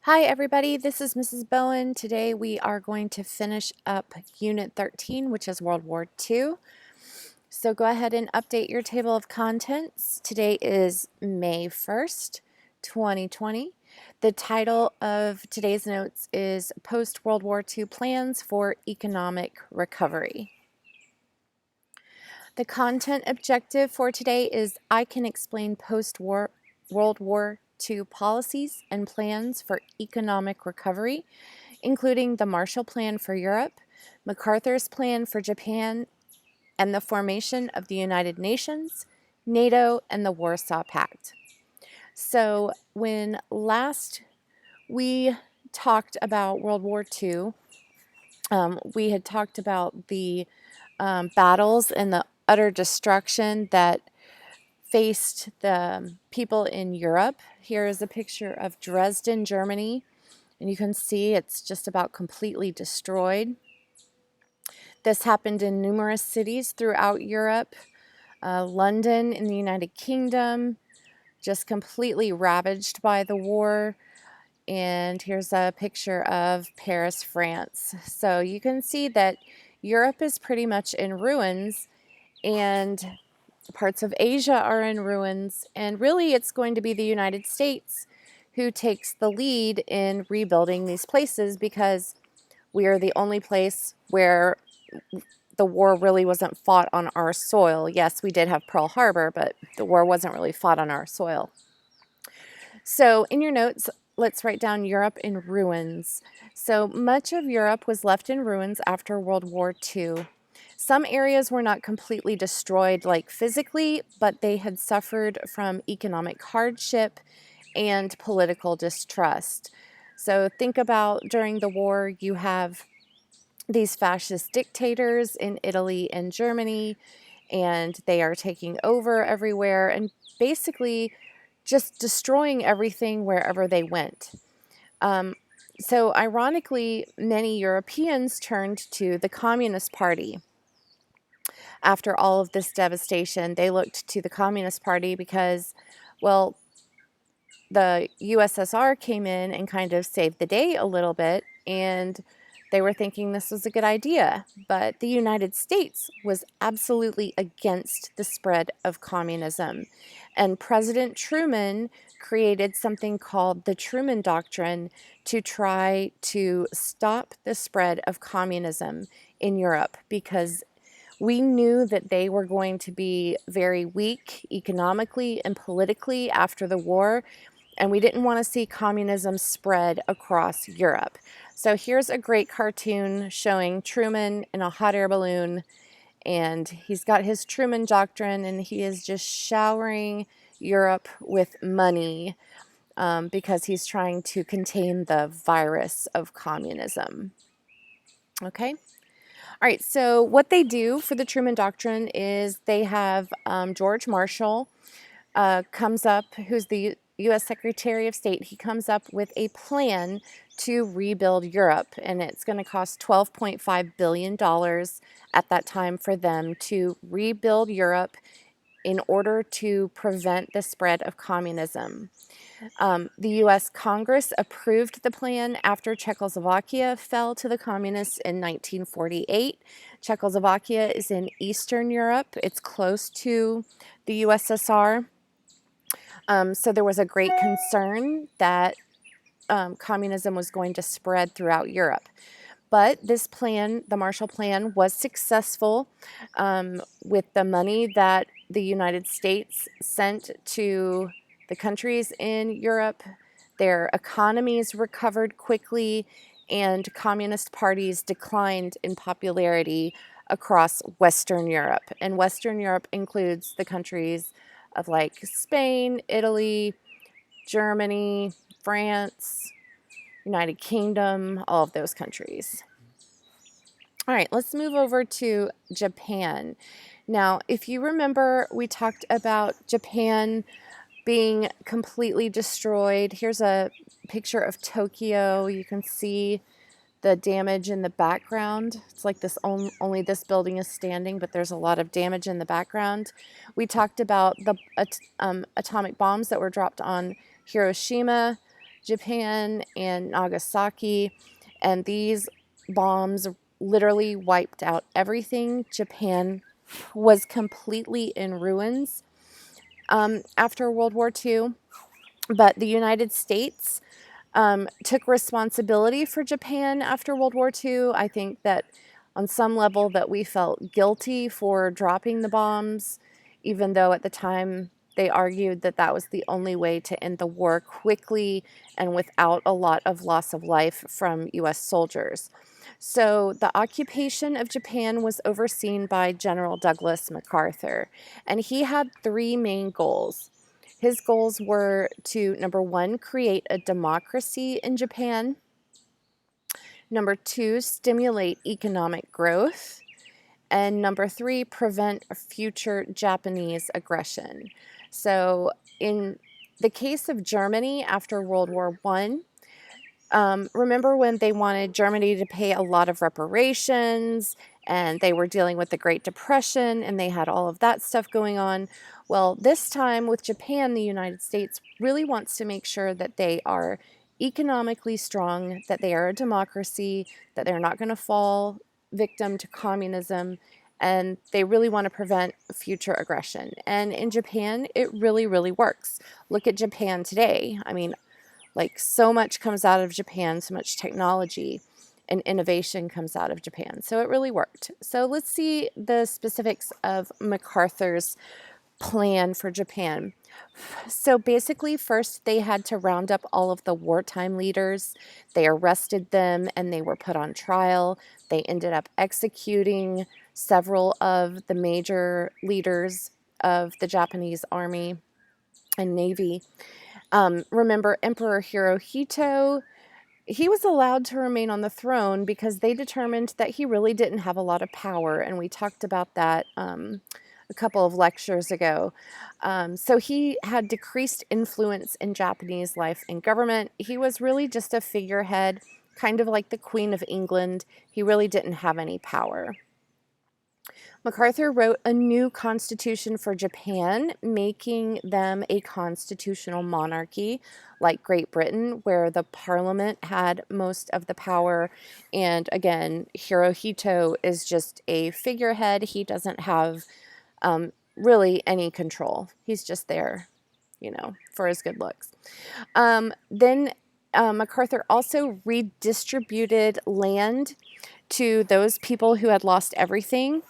Hi everybody, this is Mrs. Bowen. Today we are going to finish up Unit 13, which is World War II. So go ahead and update your table of contents. Today is May 1st, 2020. The title of today's notes is Post-World War II Plans for Economic Recovery. The content objective for today is I can explain post-war World War II policies and plans for economic recovery, including the Marshall Plan for Europe, MacArthur's Plan for Japan, and the formation of the United Nations, NATO, and the Warsaw Pact. So when last we talked about World War II, we had talked about the battles and the utter destruction that faced the people in Europe. Here is a picture of Dresden, Germany, and you can see it's just about completely destroyed. This happened in numerous cities throughout Europe. London in the United Kingdom, just completely ravaged by the war. And here's a picture of Paris, France. So you can see that Europe is pretty much in ruins, and parts of Asia are in ruins, and really it's going to be the United States who takes the lead in rebuilding these places, because we are the only place where the war really wasn't fought on our soil. Yes, we did have Pearl Harbor, but the war wasn't really fought on our soil. So in your notes, let's write down Europe in ruins. So much of Europe was left in ruins after World War II. Some areas were not completely destroyed, like physically, but they had suffered from economic hardship and political distrust. So think about during the war, you have these fascist dictators in Italy and Germany, and they are taking over everywhere and basically just destroying everything wherever they went. So ironically, many Europeans turned to the Communist Party. After all of this devastation, they looked to the Communist Party because, well, the USSR came in and kind of saved the day a little bit, and they were thinking this was a good idea. But the United States was absolutely against the spread of communism. And President Truman created something called the Truman Doctrine to try to stop the spread of communism in Europe, because we knew that they were going to be very weak economically and politically after the war, and we didn't want to see communism spread across Europe. So here's a great cartoon showing Truman in a hot air balloon, and he's got his Truman Doctrine, and he is just showering Europe with money because he's trying to contain the virus of communism. Okay? All right, so what they do for the Truman Doctrine is they have George Marshall comes up, who's the U.S. Secretary of State. He comes up with a plan to rebuild Europe, and it's going to cost $12.5 billion at that time for them to rebuild Europe in order to prevent the spread of communism. The U.S. Congress approved the plan after Czechoslovakia fell to the communists in 1948. Czechoslovakia is in Eastern Europe. It's close to the USSR. So there was a great concern that communism was going to spread throughout Europe. But this plan, the Marshall Plan, was successful with the money that the United States sent to the countries in Europe. Their economies recovered quickly, and communist parties declined in popularity across Western Europe. And Western Europe includes the countries of like Spain, Italy, Germany, France, United Kingdom, all of those countries. All right, let's move over to Japan. Now, if you remember, we talked about Japan being completely destroyed. Here's a picture of Tokyo. You can see the damage in the background. It's like this only this building is standing, but there's a lot of damage in the background. We talked about the atomic bombs that were dropped on Hiroshima, Japan and Nagasaki, and these bombs literally wiped out everything. Japan was completely in ruins after World War II, but the United States took responsibility for Japan after World War II. I think that on some level that we felt guilty for dropping the bombs, even though at the time they argued that that was the only way to end the war quickly and without a lot of loss of life from US soldiers. So the occupation of Japan was overseen by General Douglas MacArthur, and he had three main goals. His goals were to, number one, create a democracy in Japan. Number two, stimulate economic growth. And number three, prevent future Japanese aggression. So in the case of Germany after World War I, remember when they wanted Germany to pay a lot of reparations and they were dealing with the Great Depression and they had all of that stuff going on? Well, this time with Japan, the United States really wants to make sure that they are economically strong, that they are a democracy, that they're not going to fall victim to communism, and they really want to prevent future aggression. And in Japan, it really, really works. Look at Japan today. I mean, like, so much comes out of Japan, so much technology and innovation comes out of Japan. So it really worked. So let's see the specifics of MacArthur's plan for Japan. So basically, first they had to round up all of the wartime leaders. They arrested them and they were put on trial. They ended up executing several of the major leaders of the Japanese army and navy. Remember Emperor Hirohito? He was allowed to remain on the throne because they determined that he really didn't have a lot of power, and we talked about that a couple of lectures ago. So he had decreased influence in Japanese life and government. He was really just a figurehead, kind of like the Queen of England. He really didn't have any power. MacArthur wrote a new constitution for Japan, making them a constitutional monarchy like Great Britain, where the parliament had most of the power. And again, Hirohito is just a figurehead. He doesn't have really any control. He's just there, for his good looks. Then MacArthur also redistributed land to those people who had lost everything.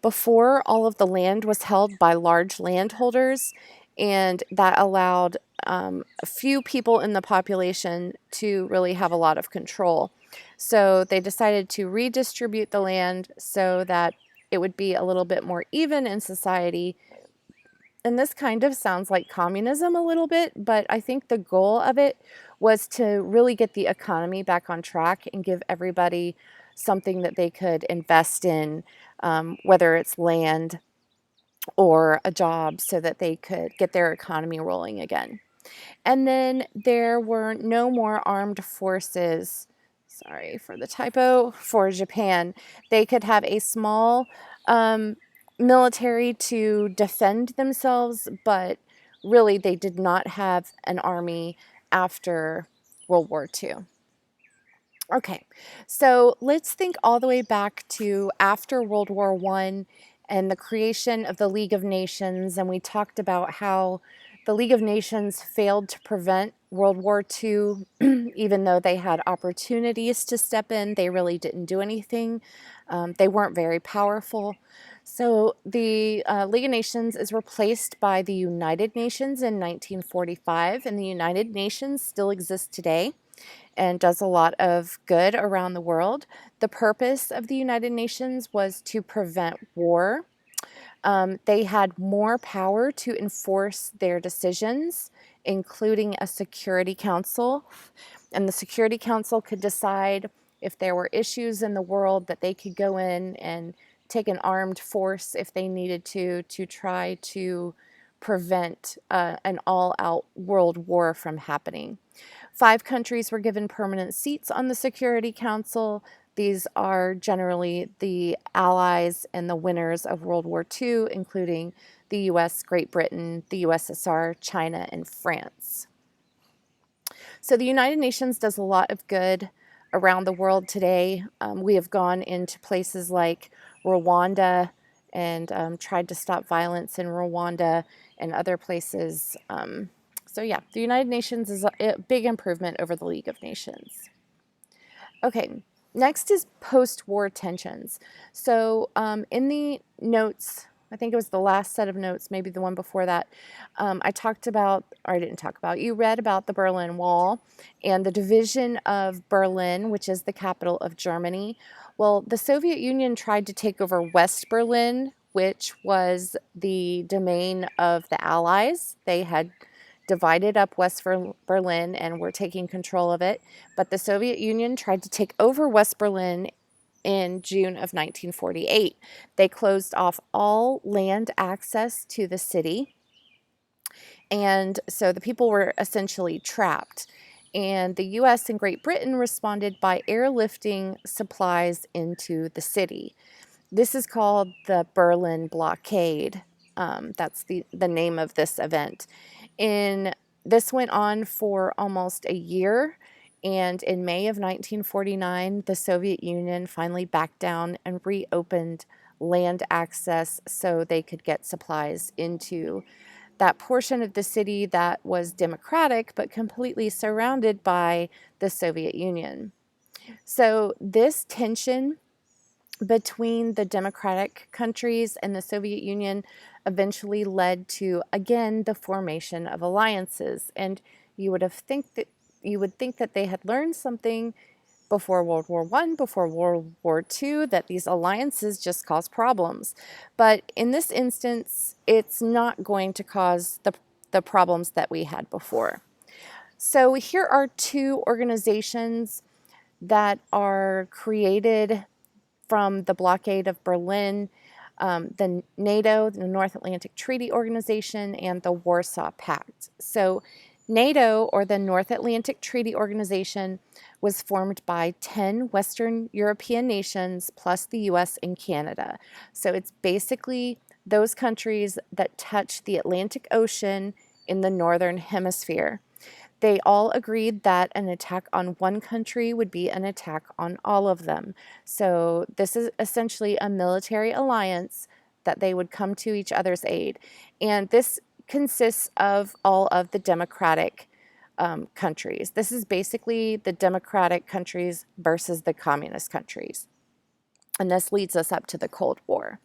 Before, all of the land was held by large landholders, and that allowed a few people in the population to really have a lot of control. So they decided to redistribute the land so that it would be a little bit more even in society. And this kind of sounds like communism a little bit, but I think the goal of it was to really get the economy back on track and give everybody something that they could invest in, whether it's land or a job, so that they could get their economy rolling again. And then there were no more armed forces, sorry for the typo, for Japan. They could have a small military to defend themselves, but really they did not have an army after World War II. Okay, so let's think all the way back to after World War I and the creation of the League of Nations, and we talked about how the League of Nations failed to prevent World War II, even though they had opportunities to step in. They really didn't do anything. They weren't very powerful. So the League of Nations is replaced by the United Nations in 1945, and the United Nations still exists today and does a lot of good around the world. The purpose of the United Nations was to prevent war. They had more power to enforce their decisions, including a Security Council. And the Security Council could decide if there were issues in the world that they could go in and take an armed force if they needed to try to prevent an all-out world war from happening. 5 countries were given permanent seats on the Security Council. These are generally the allies and the winners of World War II, including the US, Great Britain, the USSR, China, and France. So the United Nations does a lot of good around the world today. We have gone into places like Rwanda and tried to stop violence in Rwanda and other places. So yeah, the United Nations is a big improvement over the League of Nations. Okay, next is post-war tensions. So in the notes, I think it was the last set of notes, maybe the one before that, I talked about, or I didn't talk about, you read about the Berlin Wall and the division of Berlin, which is the capital of Germany. Well, the Soviet Union tried to take over West Berlin, which was the domain of the Allies. They had divided up West Berlin and were taking control of it. But the Soviet Union tried to take over West Berlin in June of 1948. They closed off all land access to the city. And so the people were essentially trapped. And the US and Great Britain responded by airlifting supplies into the city. This is called the Berlin Blockade. That's the name of this event. This went on for almost a year, and in May of 1949, the Soviet Union finally backed down and reopened land access so they could get supplies into that portion of the city that was democratic but completely surrounded by the Soviet Union. So this tension between the democratic countries and the Soviet Union eventually led to, again, the formation of alliances. And you would think that they had learned something before World War I, before World War II, that these alliances just cause problems. But in this instance, it's not going to cause the problems that we had before. So here are two organizations that are created from the blockade of Berlin, the NATO, the North Atlantic Treaty Organization, and the Warsaw Pact. So NATO, or the North Atlantic Treaty Organization, was formed by 10 Western European nations plus the US and Canada. So it's basically those countries that touch the Atlantic Ocean in the Northern Hemisphere. They all agreed that an attack on one country would be an attack on all of them. So this is essentially a military alliance that they would come to each other's aid. And this consists of all of the democratic countries. This is basically the democratic countries versus the communist countries. And this leads us up to the Cold War.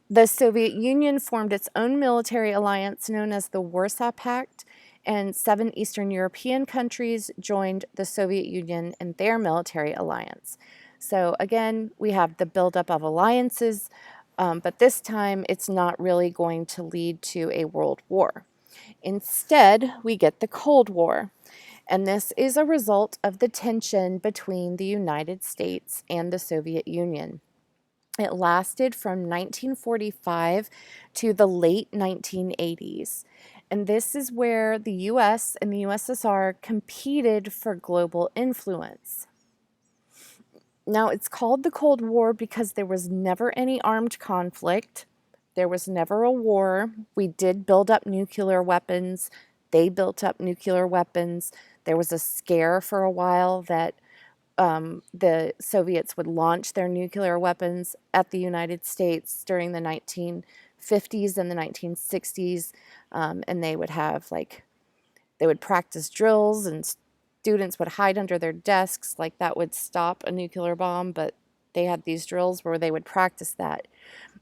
The Soviet Union formed its own military alliance known as the Warsaw Pact, and 7 Eastern European countries joined the Soviet Union in their military alliance. So again, we have the buildup of alliances, but this time it's not really going to lead to a world war. Instead, we get the Cold War, and this is a result of the tension between the United States and the Soviet Union. It lasted from 1945 to the late 1980s. And this is where the US and the USSR competed for global influence. Now, it's called the Cold War because there was never any armed conflict. There was never a war. We did build up nuclear weapons. They built up nuclear weapons. There was a scare for a while that the Soviets would launch their nuclear weapons at the United States during the 1950s and the 1960s, and they would have they would practice drills, and students would hide under their desks, like that would stop a nuclear bomb, but they had these drills where they would practice that.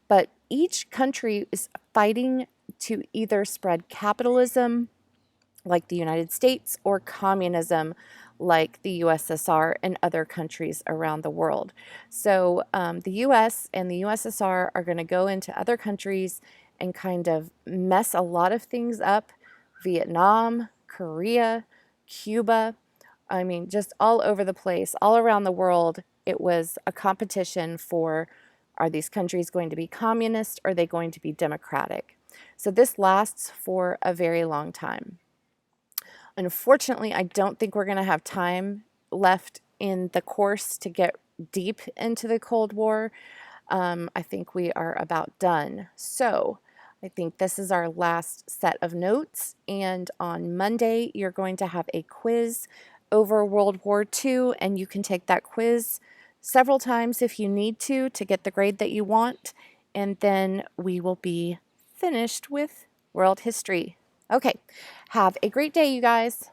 But each country is fighting to either spread capitalism, like the United States, or communism, like the USSR and other countries around the world. So the US and the USSR are going to go into other countries and kind of mess a lot of things up. Vietnam, Korea, Cuba, I mean, just all over the place, all around the world, it was a competition for, are these countries going to be communist or are they going to be democratic? So this lasts for a very long time. Unfortunately, I don't think we're going to have time left in the course to get deep into the Cold War. I think we are about done. So I think this is our last set of notes, and on Monday you're going to have a quiz over World War II, and you can take that quiz several times if you need to get the grade that you want, and then we will be finished with world history. Okay, have a great day, you guys.